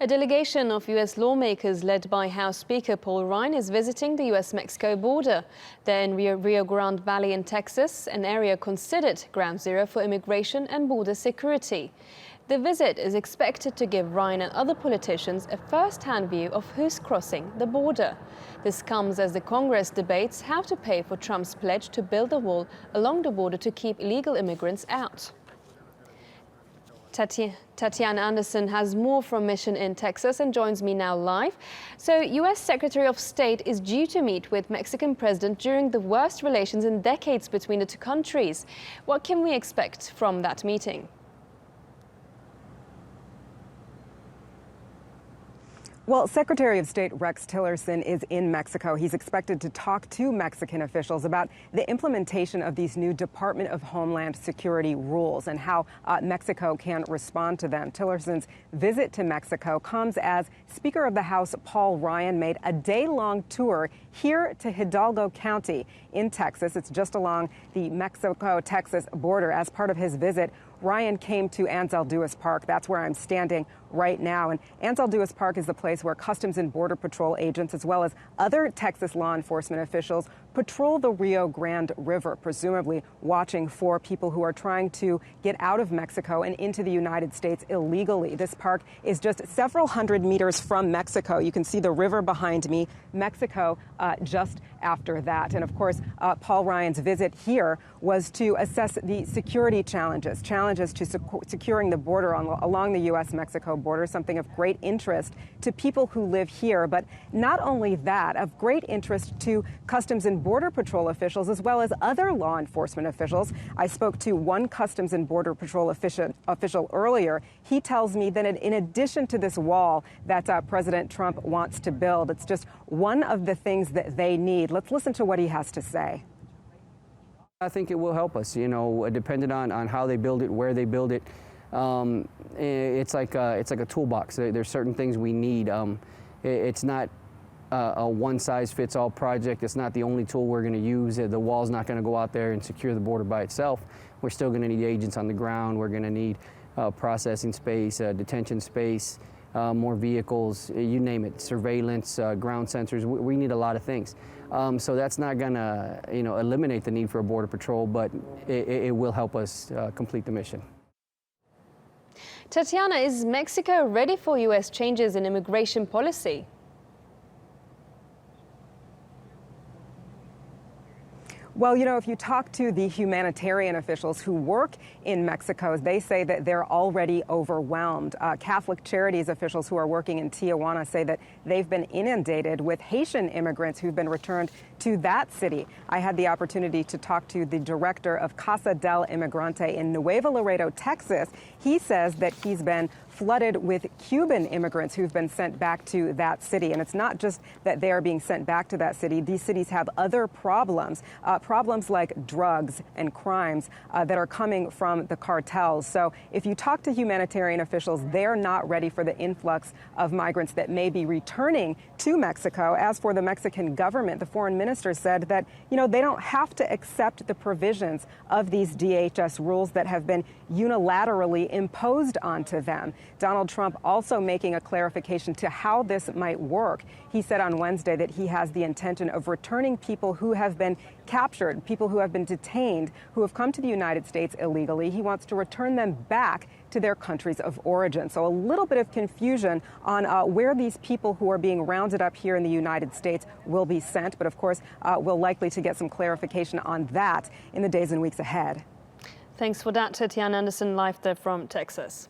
A delegation of U.S. lawmakers led by House Speaker Paul Ryan is visiting the U.S.-Mexico border. They're in Rio Grande Valley in Texas, an area considered ground zero for immigration and border security. The visit is expected to give Ryan and other politicians a first-hand view of who's crossing the border. This comes as the Congress debates how to pay for Trump's pledge to build a wall along the border to keep illegal immigrants out. Tetiana Anderson has more from Mission in Texas and joins me now live. So, U.S. Secretary of State is due to meet with Mexican President during the worst relations in decades between the two countries. What can we expect from that meeting? Well, Secretary of State Rex Tillerson is in Mexico. He's expected to talk to Mexican officials about the implementation of these new Department of Homeland Security rules and how Mexico can respond to them. Tillerson's visit to Mexico comes as Speaker of the House Paul Ryan made a day-long tour here to Hidalgo County in Texas. It's just along the Mexico-Texas border. As part of his visit, Ryan came to Anzalduas Park. That's where I'm standing right now. And Anzalduas Park is the place where Customs and Border Patrol agents, as well as other Texas law enforcement officials, patrol the Rio Grande River, presumably watching for people who are trying to get out of Mexico and into the United States illegally. This park is just several hundred meters from Mexico. You can see the river behind me, Mexico just after that. And of course, Paul Ryan's visit here was to assess the security challenges to securing the border along the U.S.-Mexico border, something of great interest to people who live here. But not only that, of great interest to Customs and Border Patrol officials, as well as other law enforcement officials. I spoke to one Customs and Border Patrol official earlier. He tells me that in addition to this wall that President Trump wants to build, it's just one of the things that they need. Let's listen to what he has to say. I think it will help us, depending on how they build it, where they build it. It's like a toolbox. There's certain things we need. It's not a one-size-fits-all project. It's not the only tool we're going to use. The wall's not going to go out there and secure the border by itself. We're still going to need agents on the ground. We're going to need processing space, detention space, more vehicles, you name it, surveillance, ground sensors. We need a lot of things. So that's not going to, eliminate the need for a border patrol, but it will help us complete the mission. Tetiana, is Mexico ready for U.S. changes in immigration policy? Well, if you talk to the humanitarian officials who work in Mexico, they say that they're already overwhelmed. Catholic Charities officials who are working in Tijuana say that they've been inundated with Haitian immigrants who've been returned to that city. I had the opportunity to talk to the director of Casa del Inmigrante in Nuevo Laredo, Texas. He says that he's been flooded with Cuban immigrants who've been sent back to that city. And it's not just that they are being sent back to that city. These cities have other problems, problems like drugs and crimes that are coming from the cartels. So if you talk to humanitarian officials, they're not ready for the influx of migrants that may be returning to Mexico. As for the Mexican government, the foreign minister said that, they don't have to accept the provisions of these DHS rules that have been unilaterally imposed onto them. Donald Trump also making a clarification to how this might work. He said on Wednesday that he has the intention of returning people who have been captured, people who have been detained, who have come to the United States illegally. He wants to return them back to their countries of origin. So a little bit of confusion on where these people who are being rounded up here in the United States will be sent. But of course, we'll likely to get some clarification on that in the days and weeks ahead. Thanks for that, Tetiana Anderson, live there from Texas.